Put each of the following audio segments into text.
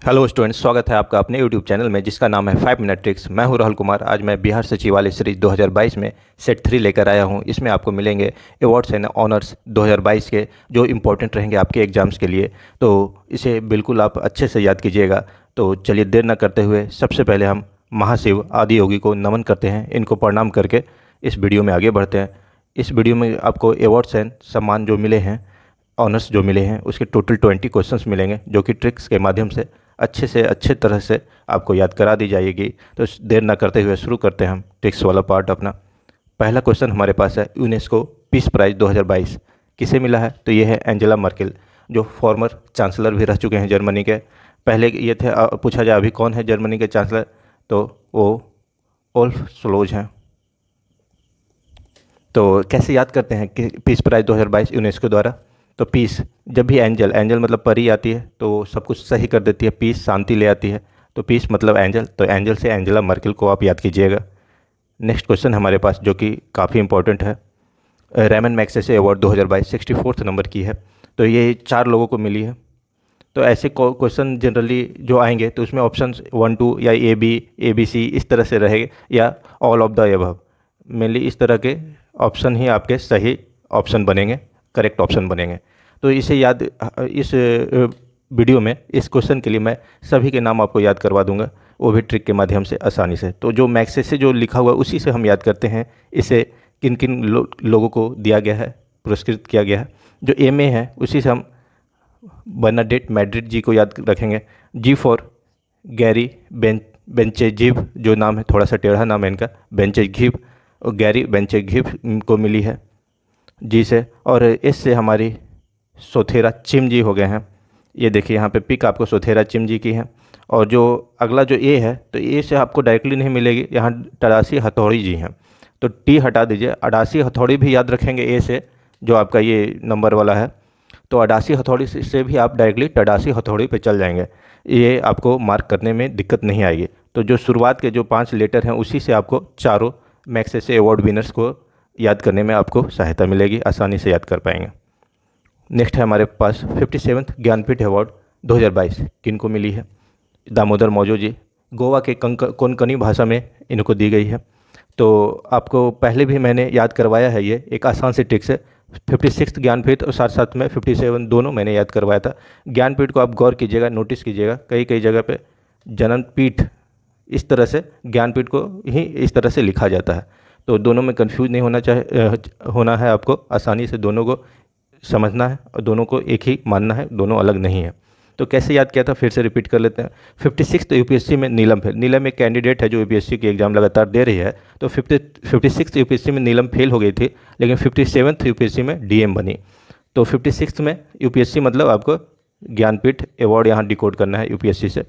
Hello students, स्वागत है आपका अपने यूट्यूब चैनल में जिसका नाम है 5 मिनट ट्रिक्स। मैं हूं राहुल कुमार। आज मैं बिहार सचिवालय सीरीज 2022 में सेट 3 लेकर आया हूं। इसमें आपको मिलेंगे अवार्ड्स एंड ऑनर्स 2022 के जो इम्पोर्टेंट रहेंगे आपके एग्जाम्स के लिए। तो इसे बिल्कुल आप अच्छे से याद कीजिएगा। तो चलिए देर न करते हुए सबसे पहले हम महाशिव आदि योगी को नमन करते हैं। इनको प्रणाम करके इस वीडियो में आगे बढ़ते हैं। इस वीडियो में आपको अवार्ड्स एंड सम्मान जो मिले हैं, ऑनर्स जो मिले हैं, उसके टोटल 20 क्वेश्चंस मिलेंगे जो कि ट्रिक्स के माध्यम से अच्छे तरह से आपको याद करा दी जाएगी। तो देर ना करते हुए शुरू करते हैं हम ट्रिक्स वाला पार्ट अपना। पहला क्वेश्चन हमारे पास है, यूनेस्को पीस प्राइज़ 2022 किसे मिला है? तो ये है एंजेला मर्केल, जो फॉर्मर चांसलर भी रह चुके हैं जर्मनी के। पहले ये थे, पूछा जाए अभी कौन है जर्मनी के चांसलर, तो वो ओल्फ सोलोज हैं। तो कैसे याद करते हैं कि पीस प्राइज़ 2022 यूनेस्को द्वारा? तो पीस, जब भी एंजल एंजल मतलब परी आती है तो सब कुछ सही कर देती है, पीस शांति ले आती है। तो पीस मतलब एंजल, तो एंजल से एंजेला मर्केल को आप याद कीजिएगा। नेक्स्ट क्वेश्चन हमारे पास जो कि काफ़ी इंपॉर्टेंट है, रेमन मैग्सेसे अवार्ड 2022 64 नंबर की है। तो ये 4 लोगों को मिली है। तो ऐसे क्वेश्चन जनरली जो आएंगे तो उसमें ऑप्शन 1 2 या ए बी सी इस तरह से रहेगा, या all of the above. Mainly इस तरह के ऑप्शन ही आपके सही ऑप्शन बनेंगे, करेक्ट ऑप्शन बनेंगे। तो इसे याद, इस वीडियो में इस क्वेश्चन के लिए मैं सभी के नाम आपको याद करवा दूंगा, वो भी ट्रिक के माध्यम से आसानी से। तो जो मैग्सेसे से जो लिखा हुआ उसी से हम याद करते हैं इसे किन किन लोगों को दिया गया है, पुरस्कृत किया गया है। जो एम ए है उसी से हम बर्नाडेट मैड्रिड जी को याद रखेंगे। जी फॉर गैरी बेंचेघिव, जो नाम है थोड़ा सा टेढ़ा नाम है इनका, बेंचेघिव, और गैरी बेंचेघिव को मिली है जी से। और एस से हमारी सोथेरा चिमजी हो गए हैं। ये देखिए यहाँ पे पिक आपको सोथेरा चिमजी की है। और जो अगला जो ए है, तो ए से आपको डायरेक्टली नहीं मिलेगी, यहाँ टडासी हथौड़ी जी हैं। तो टी हटा दीजिए, अडासी हथौड़ी भी याद रखेंगे ए से, जो आपका ये नंबर वाला है। तो अडासी हथौड़ी से भी आप डायरेक्टली टडासी हथौड़ी पे चल जाएंगे, ये आपको मार्क करने में दिक्कत नहीं आएगी। तो जो शुरुआत के जो 5 लेटर हैं उसी से आपको चारों मैग्सेसे अवार्ड विनर्स को याद करने में आपको सहायता मिलेगी, आसानी से याद कर पाएंगे। नेक्स्ट है हमारे पास 57th ज्ञानपीठ अवार्ड 2022 किन को मिली है? दामोदर मौजो जी, गोवा के कोंकणी भाषा में इनको दी गई है। तो आपको पहले भी मैंने याद करवाया है, ये एक आसान सी ट्रिक्स है। 56th ज्ञानपीठ और साथ साथ में 57 दोनों मैंने याद करवाया था। ज्ञानपीठ को आप गौर कीजिएगा, नोटिस कीजिएगा, कई कई जगह पे जन्मपीठ इस तरह से, ज्ञानपीठ को ही इस तरह से लिखा जाता है। तो दोनों में कंफ्यूज नहीं होना है आपको, आसानी से दोनों को समझना है और दोनों को एक ही मानना है, दोनों अलग नहीं है। तो कैसे याद किया था, फिर से रिपीट कर लेते हैं। 56 यूपीएससी में नीलम फेल, नीलम एक कैंडिडेट है जो यूपीएससी की एग्ज़ाम लगातार दे रही है। तो 56 यूपीएससी में नीलम फेल हो गई थी, लेकिन 57 यूपीएससी में डीएम बनी। तो 56 में यूपीएससी मतलब आपको ज्ञानपीठ अवार्ड यहाँ डिकोड करना है यूपीएससी से।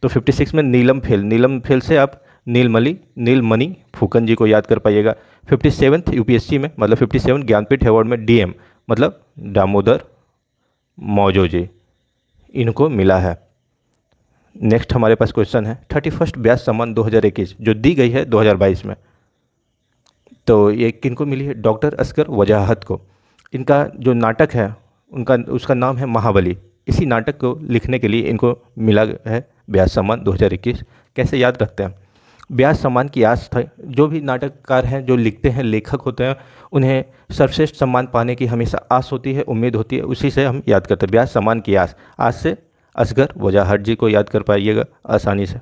तो 56 में नीलम फेल से आप नीलमणि फूकन जी को याद कर पाइएगा। 57 यूपीएससी में मतलब 57 ज्ञानपीठ अवार्ड में डीएम मतलब दामोदर मौजो जी, इनको मिला है। नेक्स्ट हमारे पास क्वेश्चन है 31st व्यास सम्मान 2021 जो दी गई है 2022 में। तो ये किनको मिली है? डॉक्टर असगर वजाहत को। इनका जो नाटक है उसका नाम है महाबली। इसी नाटक को लिखने के लिए इनको मिला है व्यास सम्मान 2021। कैसे याद रखते हैं? व्यास सम्मान की आस था, जो भी नाटककार हैं, जो लिखते हैं, लेखक होते हैं, उन्हें सर्वश्रेष्ठ सम्मान पाने की हमेशा आस होती है, उम्मीद होती है, उसी से हम याद करते हैं। व्यास सम्मान की आस, आज से असगर वजाहत जी को याद कर पाइएगा आसानी से।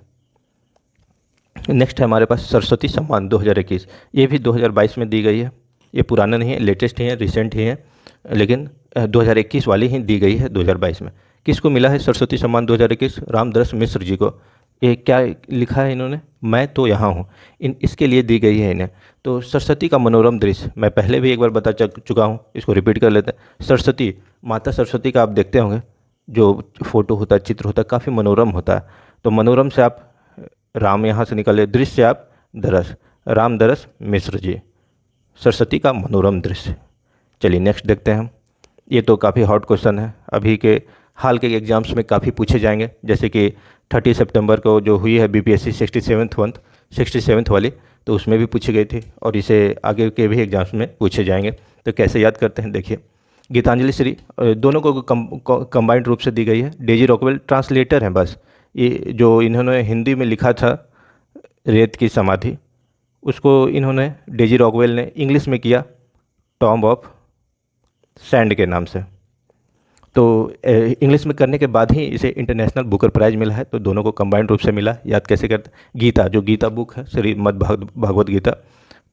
नेक्स्ट है हमारे पास सरस्वती सम्मान 2021। ये भी 2022 में दी गई है। ये पुराना नहीं है, लेटेस्ट ही है, रिसेंट ही है, लेकिन 2021 वाली ही दी गई है 2022 में। किसको मिला है सरस्वती सम्मान 2021? रामदरस मिश्र जी को। ये क्या लिखा है इन्होंने? मैं तो यहाँ हूँ, इसके लिए दी गई है इन्हें। तो सरस्वती का मनोरम दृश्य मैं पहले भी एक बार बता चुका हूँ, इसको रिपीट कर लेते हैं। सरस्वती, माता सरस्वती का आप देखते होंगे जो फोटो होता है, चित्र होता है, काफ़ी मनोरम होता है। तो मनोरम से आप राम यहाँ से निकाले, दृश्य से आप दरस, रामदरस मिश्र जी, सरस्वती का मनोरम दृश्य। चलिए नेक्स्ट देखते हैं हम। ये तो काफ़ी हॉट क्वेश्चन है, अभी के हाल के एग्जाम्स में काफ़ी पूछे जाएंगे। जैसे कि 30 सितंबर को जो हुई है बीपीएससी 67th वाली, तो उसमें भी पूछी गई थी और इसे आगे के भी एग्जाम्स में पूछे जाएंगे। तो कैसे याद करते हैं देखिए। गीतांजलि श्री दोनों को कंबाइंड रूप से दी गई है। डेजी रॉकवेल ट्रांसलेटर हैं बस, ये जो इन्होंने हिंदी में लिखा था रेत की समाधि, उसको इन्होंने डेजी रॉकवेल ने इंग्लिश में किया टॉम्ब ऑफ सैंड के नाम से। तो इंग्लिश में करने के बाद ही इसे इंटरनेशनल बुकर प्राइज़ मिला है। तो दोनों को कंबाइंड रूप से मिला। याद कैसे करते? गीता, जो गीता बुक है, श्रीमद् भागवत गीता,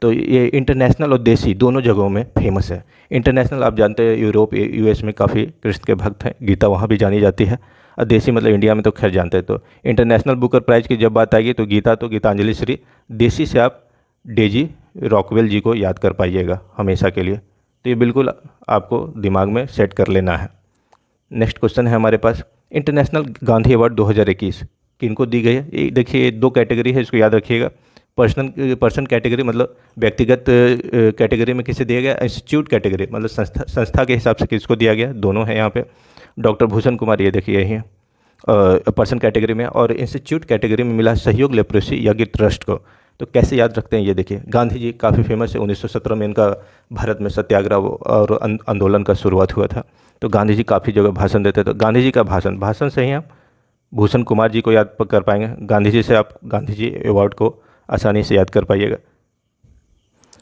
तो ये इंटरनेशनल और देसी दोनों जगहों में फेमस है। इंटरनेशनल आप जानते हैं यूरोप यूएस में काफ़ी कृष्ण के भक्त हैं, गीता वहाँ भी जानी जाती है। और देसी मतलब इंडिया में तो खैर जानते हैं। तो इंटरनेशनल बुकर प्राइज़ की जब बात आएगी तो गीता तो गीतांजलि श्री, देसी से आप डेजी रॉकवेल जी को याद कर पाइएगा हमेशा के लिए। तो ये बिल्कुल आपको दिमाग में सेट कर लेना है। नेक्स्ट क्वेश्चन है हमारे पास, इंटरनेशनल गांधी अवार्ड 2021 किनको दी गई है? ये देखिए 2 कैटेगरी है, इसको याद रखिएगा। पर्सन कैटेगरी मतलब व्यक्तिगत कैटेगरी में किसे दिया गया, इंस्टीट्यूट कैटेगरी मतलब संस्था के हिसाब से किसको दिया गया, दोनों हैं यहाँ पे। डॉक्टर भूषण कुमार, ये देखिए यही है पर्सन कैटेगरी में, और इंस्टीट्यूट कैटेगरी में मिला सहयोग लेप्रोसी यज्ञ ट्रस्ट को। तो कैसे याद रखते हैं ये देखिए। गांधी जी काफ़ी फेमस है, 1917 में इनका भारत में सत्याग्रह और आंदोलन का शुरुआत हुआ था। तो गांधी जी काफ़ी जगह भाषण देते। तो गांधी जी का भाषण से ही आप भूषण कुमार जी को याद कर पाएंगे। गांधी जी से आप गांधी जी अवार्ड को आसानी से याद कर पाइएगा।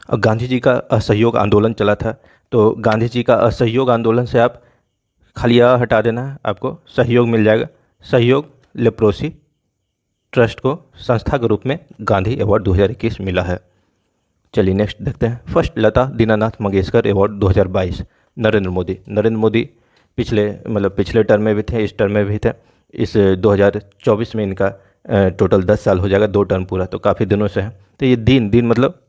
और गांधी जी का असहयोग आंदोलन चला था, तो गांधी जी का असहयोग आंदोलन से आप खाली यह हटा देना है, आपको सहयोग मिल जाएगा। सहयोग लेप्रोसी ट्रस्ट को संस्था के रूप में गांधी अवार्ड 2021 मिला है। चलिए नेक्स्ट देखते हैं। फर्स्ट लता दीनानाथ मंगेशकर अवार्ड 2022 नरेंद्र मोदी पिछले टर्म में भी थे, इस टर्म में भी थे। इस 2024 में इनका टोटल 10 साल हो जाएगा, 2 टर्म पूरा, तो काफ़ी दिनों से है। तो ये दीन मतलब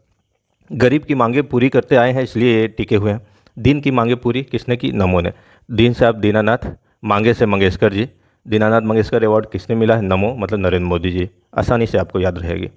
गरीब की मांगे पूरी करते आए हैं, इसलिए ये टिके हुए हैं। दीन की मांगे पूरी किसने की? नमो ने। दीन से आप दीनानाथ, मांगे से मंगेशकर जी। दीनानाथ मंगेशकर अवार्ड किसने मिला है? नमो मतलब नरेंद्र मोदी जी। आसानी से आपको याद रहेगी।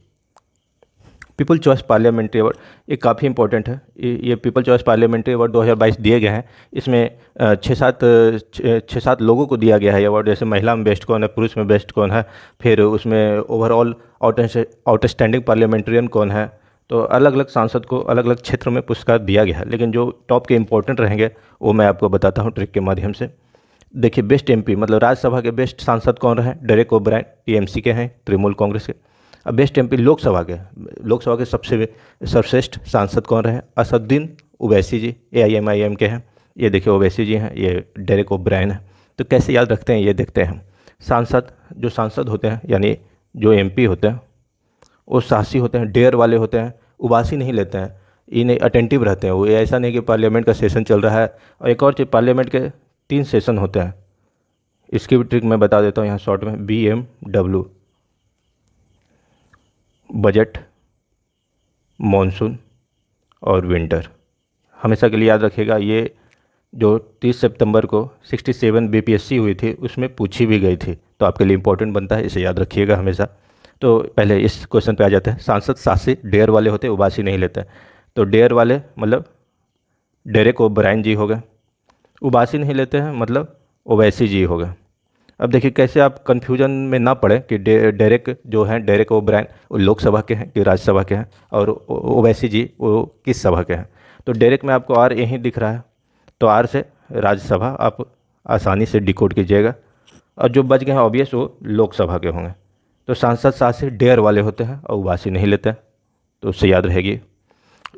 पीपल चॉइस पार्लियामेंट्री अवार्ड, ये काफ़ी इंपॉर्टेंट है। ये पीपल चॉइस पार्लियामेंट्री अवार्ड 2022 दिए गए हैं। इसमें 6-7 लोगों को दिया गया है अवार्ड। जैसे महिला में बेस्ट कौन है, पुरुष में बेस्ट कौन है, फिर उसमें ओवरऑल आउटस्टैंडिंग पार्लियामेंट्रियन कौन है। तो अलग अलग सांसद को अलग अलग क्षेत्र में पुरस्कार दिया गया है, लेकिन जो टॉप के इंपॉर्टेंट रहेंगे वो मैं आपको बताता हूँ ट्रिक के माध्यम से। देखिए बेस्ट एमपी मतलब राज्यसभा के बेस्ट सांसद कौन रहे? डेरेक ओब्रायन, टीएमसी के हैं, तृणमूल कांग्रेस के। अब बेस्ट एमपी लोकसभा के सबसे सर्वश्रेष्ठ सांसद कौन रहे? असदुद्दीन ओवैसी जी, एआईएमआईएम के हैं। ये देखिए ओवैसी जी हैं, ये डेरेक ओब्रायन है। तो कैसे याद रखते हैं ये देखते हैं। सांसद होते हैं यानी जो एमपी होते हैं वो साहसी होते हैं, डेयर वाले होते हैं, उबासी नहीं लेते हैं, इन्हें अटेंटिव रहते हैं। वो ऐसा नहीं कि पार्लियामेंट का सेशन चल रहा है। और एक और चीज़, पार्लियामेंट के 3 सेशन होते हैं, इसकी भी ट्रिक मैं बता देता हूँ यहाँ शॉर्ट में। BMW बजट, मॉनसून और विंटर। हमेशा के लिए याद रखिएगा। ये जो 30 सितंबर को 67 BPSC हुई थी उसमें पूछी भी गई थी, तो आपके लिए इंपॉर्टेंट बनता है, इसे याद रखिएगा हमेशा। तो पहले इस क्वेश्चन पे आ जाते हैं। सांसद साहसी डेयर वाले होते हैं, उबासी नहीं लेते। तो डेयर वाले मतलब डेरेक ओब्रायन जी हो गए, उबासी नहीं लेते हैं मतलब ओवैसी जी हो गए। अब देखिए कैसे आप कन्फ्यूजन में ना पड़े कि डेरेक जो हैं, डेरेक ओब्रायन वो लोकसभा के हैं कि राज्यसभा के हैं, और ओवैसी जी वो किस सभा के हैं। तो डेरेक में आपको आर यहीं दिख रहा है, तो आर से राज्यसभा आप आसानी से डिकोड कीजिएगा। और जो बच गए हैं ऑब्वियस वो लोकसभा के होंगे। तो सांसद साहसी डेयर वाले होते हैं और उबासी नहीं लेते हैं, तो उससे याद रहेगी।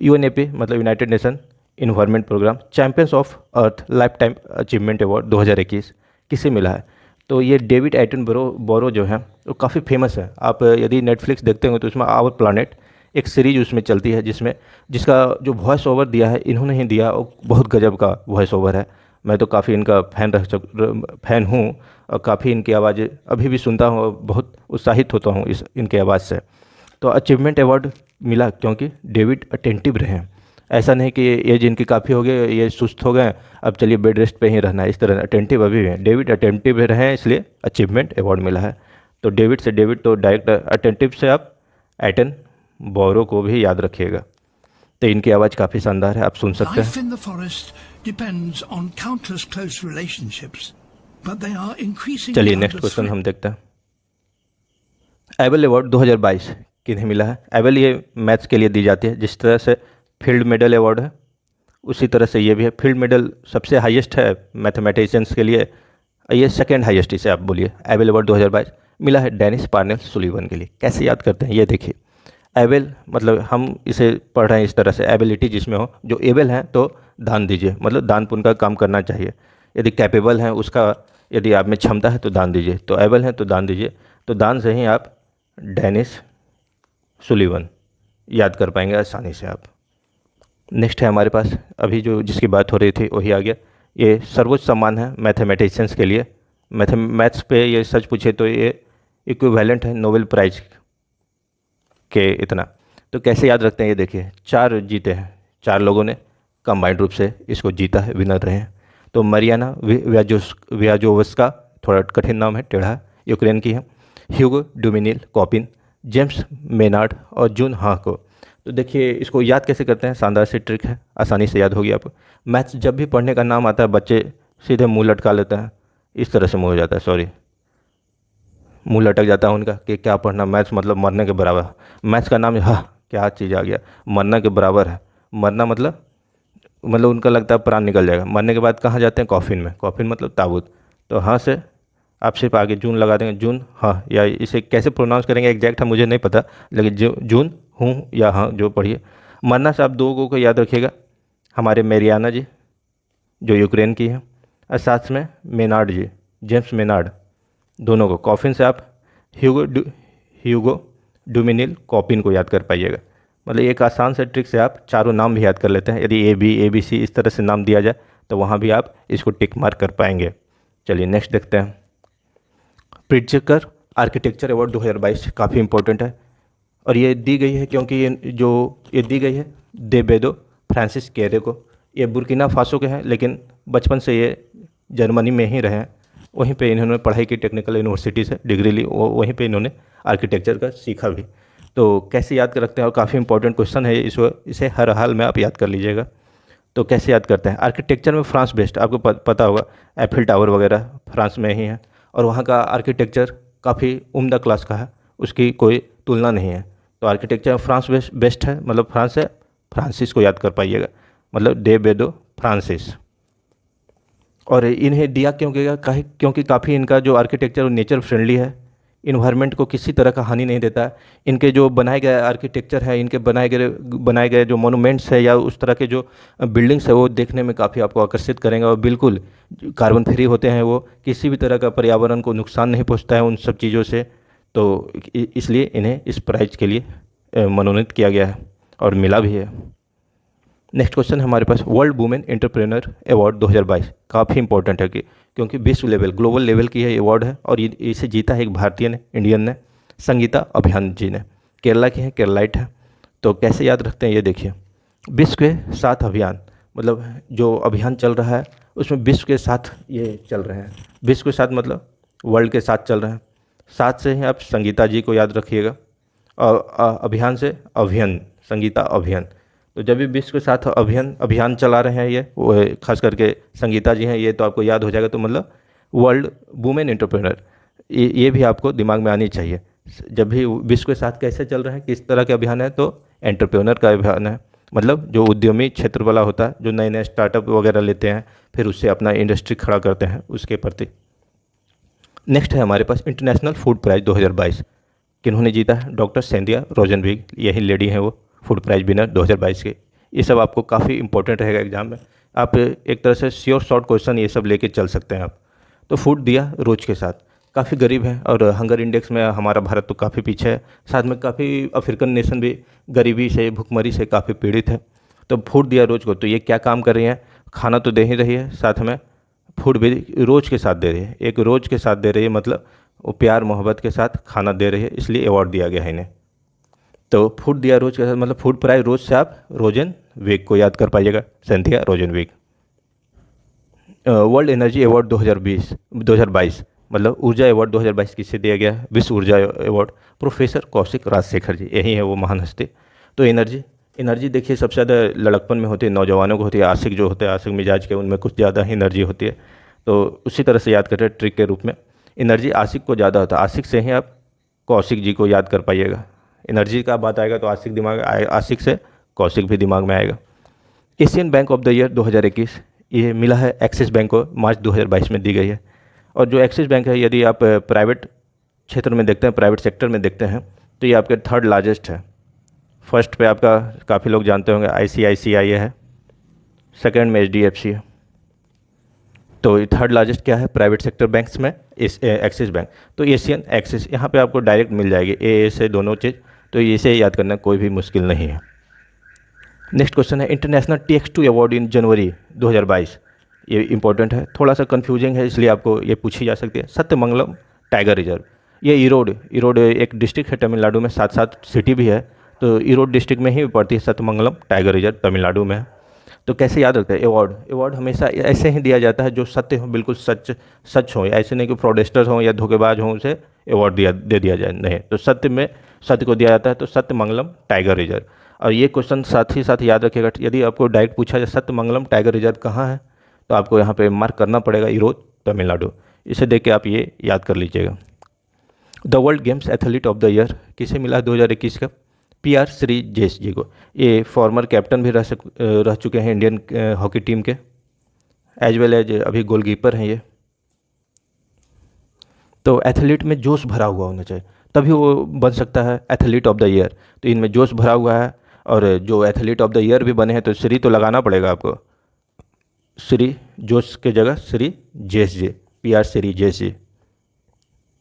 UNEP मतलब United Nation Environment Programme champions of earth lifetime achievement award 2021 किसे मिला है? तो ये डेविड एटनबरो जो है वो काफ़ी फेमस है। आप यदि नेटफ्लिक्स देखते हो तो उसमें आवर प्लानेट एक सीरीज उसमें चलती है, जिसका जो वॉइस ओवर दिया है इन्होंने ही दिया, और बहुत गजब का वॉइस ओवर है। मैं तो काफ़ी इनका फ़ैन हूँ और काफ़ी इनकी आवाज़ अभी भी सुनता हूँ और बहुत उत्साहित होता हूँ इनके आवाज़ से। तो अचीवमेंट अवार्ड मिला क्योंकि डेविड अटेंटिव रहे। ऐसा नहीं कि एज इनकी काफ़ी हो गई, ये सुस्त हो गए, अब चलिए बेड रेस्ट पे ही रहना है, इस तरह अटेंटिव अभी भी हैं। डेविड अटेंटिव रहे हैं, इसलिए अचीवमेंट अवार्ड मिला है। तो डेविड तो डायरेक्ट अटेंटिव से आप एटन बोरो को भी याद रखिएगा। तो इनकी आवाज़ काफ़ी शानदार है, आप सुन सकते हैं। चलिए नेक्स्ट क्वेश्चन हम देखते हैं। एबल अवार्ड 2022 किन्हें मिला है? एबल ये मैथ्स के लिए दी जाती है। जिस तरह से फील्ड मेडल अवार्ड है उसी तरह से ये भी है। फील्ड मेडल सबसे हाईएस्ट है मैथमेटिशियंस के लिए, ये सेकंड हाईएस्ट, इसे आप बोलिए। एबल अवार्ड 2022 मिला है डेनिस पार्नेल सुलिवन के लिए। कैसे याद करते हैं ये देखिए। एबल मतलब हम इसे पढ़ रहे हैं इस तरह से, एबिलिटी जिसमें हो, जो एबल हैं तो दान दीजिए, मतलब दान पुण्य का काम करना चाहिए। यदि कैपेबल हैं उसका, यदि आप में क्षमता है तो दान दीजिए, तो एबल हैं तो दान दीजिए। तो दान से ही आप डेनिस सुलिवन याद कर पाएंगे आसानी से आप। नेक्स्ट है हमारे पास, अभी जो जिसकी बात हो रही थी वही आ गया। ये सर्वोच्च सम्मान है मैथमेटिशियंस के लिए। मैथ्स पे ये सच पूछे तो ये इक्विवेलेंट है नोबेल प्राइज के इतना। तो कैसे याद रखते हैं ये देखिए, 4 जीते हैं, 4 लोगों ने कंबाइंड रूप से इसको जीता है, विनर रहे हैं। तो मरियाना व्याजोवस्का, थोड़ा कठिन नाम है, टेढ़ा है, यूक्रेन की है। ह्यूगो डुमिनिल कॉपिन, जेम्स मेनार्ड और जून हाको। तो देखिए इसको याद कैसे करते हैं, शानदार सी ट्रिक है, आसानी से याद होगी आपको। मैथ्स जब भी पढ़ने का नाम आता है बच्चे सीधे मुंह लटका लेते हैं, इस तरह से मुंह हो जाता है, सॉरी मुंह लटक जाता है उनका कि क्या पढ़ना, मैथ्स मतलब मरने के बराबर। मैथ्स का नाम, हाँ क्या चीज़ आ गया, मरना के बराबर है। मरना मतलब उनका लगता है प्राण निकल जाएगा। मरने के बाद कहाँ जाते हैं, कॉफिन में, कॉफिन मतलब ताबूत। तो हाँ से आप सिर्फ आगे जून लगा देंगे, जून हाँ, या इसे कैसे प्रोनाउंस करेंगे एग्जैक्ट है मुझे नहीं पता, लेकिन जून हूँ या हाँ जो पढ़िए। मरना से आप 2 को याद रखिएगा, हमारे मेरियाना जी जो यूक्रेन की है, और साथ में मेनार्ड जी, जेम्स मेनार्ड, दोनों को। कॉफिन से आप ह्यूगो डुमिनिल कॉपिन को याद कर पाइएगा। मतलब एक आसान से ट्रिक से आप चारों नाम भी याद कर लेते हैं। यदि ABC इस तरह से नाम दिया जाए तो वहाँ भी आप इसको टिक मार्क कर पाएंगे। चलिए नेक्स्ट देखते हैं। प्रिट्जकर आर्किटेक्चर अवार्ड 2022 काफ़ी इंपॉर्टेंट है, और ये दी गई है क्योंकि ये दी गई है देबेदो फ्रांसिस केरे को। ये बुर्किना फासो के हैं, लेकिन बचपन से ये जर्मनी में ही रहे हैं। वहीं पे इन्होंने पढ़ाई की, टेक्निकल यूनिवर्सिटी से डिग्री ली, वहीं पे इन्होंने आर्किटेक्चर का सीखा भी। तो कैसे याद कर रखते हैं, और काफ़ी इंपॉर्टेंट क्वेश्चन है इसे हर हाल में आप याद कर लीजिएगा। तो कैसे याद करते हैं, आर्किटेक्चर में फ्रांस बेस्ट, आपको पता होगा एफिल टावर वगैरह फ्रांस में ही है, और वहाँ का आर्किटेक्चर काफ़ी उम्दा क्लास का है, उसकी कोई तुलना नहीं है। तो आर्किटेक्चर में फ्रांस बेस्ट है, मतलब फ्रांस है, फ्रांसिस को याद कर पाइएगा, मतलब डे बेदो फ्रांसिस। और इन्हें दिया क्यों गया, क्योंकि काफ़ी इनका जो आर्किटेक्चर नेचर फ्रेंडली है, इन्वायरमेंट को किसी तरह का हानि नहीं देता है। इनके जो बनाए गए आर्किटेक्चर है, इनके बनाए गए जो मोनूमेंट्स है या उस तरह के जो बिल्डिंग्स है, वो देखने में काफ़ी आपको आकर्षित करेंगे, और बिल्कुल कार्बन फ्री होते हैं, वो किसी भी तरह का पर्यावरण को नुकसान नहीं पहुंचता है उन सब चीज़ों से। तो इसलिए इन्हें इस प्राइज़ के लिए मनोनीत किया गया है और मिला भी है। नेक्स्ट क्वेश्चन है हमारे पास, वर्ल्ड वुमेन एंटरप्रेन्योर अवार्ड 2022 काफ़ी इंपॉर्टेंट है क्योंकि विश्व लेवल, ग्लोबल लेवल की ये अवार्ड है, और इसे जीता है एक भारतीय ने, इंडियन ने, संगीता अभियान जी ने। केरला की है, केरलाइट है। तो कैसे याद रखते हैं ये देखिए, विश्व के साथ अभियान, मतलब जो अभियान चल रहा है उसमें विश्व के साथ ये चल रहे हैं। विश्व के साथ मतलब वर्ल्ड के साथ चल रहे हैं। साथ से ही आप संगीता जी को याद रखिएगा, और अभियान से अभियान, संगीता अभियान। तो जब भी विश्व के साथ अभियान चला रहे हैं ये, वो खास करके संगीता जी हैं, ये तो आपको याद हो जाएगा। तो मतलब वर्ल्ड वुमेन एंटरप्रेन्योर, ये भी आपको दिमाग में आनी चाहिए। जब भी विश्व के साथ कैसे चल रहे हैं, किस तरह के अभियान है, तो एंटरप्रेन्योर का अभियान है, मतलब जो उद्यमी क्षेत्र वाला होता है, जो नए नए स्टार्टअप वगैरह लेते हैं, फिर उससे अपना इंडस्ट्री खड़ा करते हैं, उसके प्रति। नेक्स्ट है हमारे पास इंटरनेशनल फूड प्राइज़ 2022, किन्होंने जीता है, डॉक्टर सेंधिया रोजनबेग, यही लेडी हैं वो, फूड प्राइज़ विनर 2022 के। ये सब आपको काफ़ी इंपॉर्टेंट रहेगा एग्जाम में, आप एक तरह से श्योर शॉर्ट क्वेश्चन ये सब लेके चल सकते हैं आप। तो फूड दिया रोज के साथ, काफ़ी गरीब है, और हंगर इंडेक्स में हमारा भारत तो काफ़ी पीछे है, साथ में काफ़ी अफ्रीकन नेशन भी गरीबी से, भुखमरी से काफ़ी पीड़ित है। तो फूड दिया रोज को, तो ये क्या काम कर रही है, खाना तो दे ही रही है, साथ में फूड भी रोज के साथ दे रही है। एक रोज के साथ दे रही है, मतलब वो प्यार मोहब्बत के साथ खाना दे रही है, इसलिए अवार्ड दिया गया है इन्हें। तो फूड दिया रोज के साथ मतलब फूड प्राइज रोज से आप रोजन वेग को याद कर पाइएगा, सेंथिया रोजन वेग। वर्ल्ड एनर्जी अवार्ड 2022 मतलब ऊर्जा अवार्ड 2022 किसे दिया गया है, विश्व ऊर्जा अवार्ड प्रोफेसर कौशिक राजशेखर जी, यही है वो महान हस्ती। तो एनर्जी देखिए सबसे ज़्यादा लड़कपन में होती है, नौजवानों को होती है, आशिक जो होते हैं, आशिक मिजाज के, उनमें कुछ ज़्यादा ही एनर्जी होती है। तो उसी तरह से याद करें ट्रिक के रूप में, एनर्जी आशिक को ज़्यादा होता है, आशिक से ही आप कौशिक जी को याद कर पाइएगा। एनर्जी का बात आएगा तो आशिक दिमाग आशिक से कौशिक भी दिमाग में आएगा। Asian bank of the year 2021 ये मिला है एक्सिस बैंक को, मार्च 2022 में दी गई है। और जो एक्सिस बैंक है, यदि आप प्राइवेट क्षेत्र में देखते हैं, प्राइवेट सेक्टर में देखते हैं, तो ये आपके थर्ड लार्जेस्ट है। फर्स्ट पे आपका काफ़ी लोग जानते होंगे ICICI है, सेकंड में HDFC है। तो ये थर्ड लार्जेस्ट क्या है प्राइवेट सेक्टर बैंक्स में? Axis bank. तो एशियन एक्सिस, यहाँ पे आपको डायरेक्ट मिल जाएगी ए से दोनों चीज़, तो इसे याद करना कोई भी मुश्किल नहीं है। नेक्स्ट क्वेश्चन है इंटरनेशनल TX2 अवार्ड इन जनवरी 2022। ये इंपॉर्टेंट है, थोड़ा सा कंफ्यूजिंग है, इसलिए आपको ये पूछी जा सकती है। सत्यमंगलम टाइगर रिजर्व, ये ईरोड एक डिस्ट्रिक्ट है तमिलनाडु में, साथ साथ सिटी भी है, तो ईरोड डिस्ट्रिक्ट में ही पड़ती है सत्यमंगलम टाइगर रिजर्व, तमिलनाडु में है। तो कैसे याद रखते हैं? अवार्ड हमेशा ऐसे ही दिया जाता है जो सत्य हो, बिल्कुल सच हो, ऐसे नहीं कि फ्रॉडेस्टर हो या धोखेबाज हो उसे अवार्ड दे दिया जाए, नहीं। तो सत्य को दिया जाता है, तो सत्यमंगलम टाइगर रिजर्व। और ये क्वेश्चन साथ ही साथ याद रखिएगा, यदि आपको डायरेक्ट पूछा जाए सत्यमंगलम टाइगर रिजर्व कहाँ है, तो आपको यहाँ पे मार्क करना पड़ेगा ईरोड, तमिलनाडु। इसे देख के आप ये याद कर लीजिएगा। The world games athlete of the year किसे मिला 2021 का? PR श्रीजेश जी को। ये फॉर्मर कैप्टन भी रह चुके हैं इंडियन हॉकी टीम के, एज वेल एज अभी गोलकीपर हैं ये। तो एथलीट में जोश भरा हुआ होना चाहिए, तभी वो बन सकता है एथलीट ऑफ द ईयर। तो इनमें जोश भरा हुआ है, और जो एथलीट ऑफ द ईयर भी बने हैं तो श्री तो लगाना पड़ेगा आपको, श्री जोश के जगह श्री जेस जी, PR श्रीजेश जी।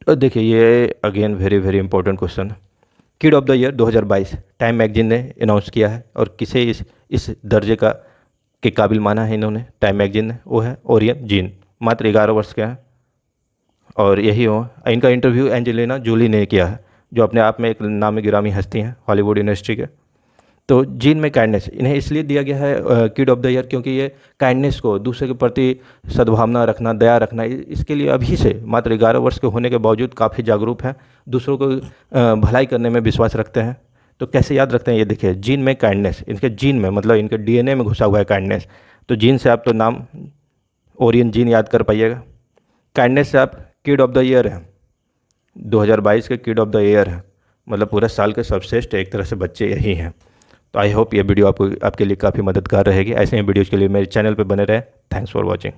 तो देखिए ये again very very important question है। Kid of the year 2022 Time magazine ने अनाउंस किया है, और किसे इस दर्जे के काबिल माना है इन्होंने टाइम मैगजीन ने? वो है ओरियन जीन, मात्र 11 वर्ष के हैं, और यही हो इनका इंटरव्यू एंजेलिना जूली ने किया है, जो अपने आप में एक नामी गिरामी हस्ती हैं हॉलीवुड इंडस्ट्री के। तो जीन में काइंडनेस, इन्हें इसलिए दिया गया है किड ऑफ द ईयर, क्योंकि ये काइंडनेस को, दूसरे के प्रति सद्भावना रखना, दया रखना, इसके लिए अभी से मात्र 11 वर्ष के होने के बावजूद काफ़ी जागरूक हैं, दूसरों को भलाई करने में विश्वास रखते हैं। तो कैसे याद रखते हैं? ये देखिए, जीन में काइंडनेस, इनके जीन में मतलब इनके DNA में घुसा हुआ है काइंडनेस। तो जीन से आप तो नाम ओरियन जीन याद कर पाइएगा, काइंडनेस से आप किड ऑफ द ईयर है, 2022 के किड ऑफ द ईयर है, मतलब पूरा साल के सर्वश्रेष्ठ एक तरह से बच्चे यही हैं। तो आई होप ये वीडियो आपके लिए काफ़ी मददगार रहेगी। ऐसे ही वीडियोज़ के लिए मेरे चैनल पर बने रहें। Thanks for watching.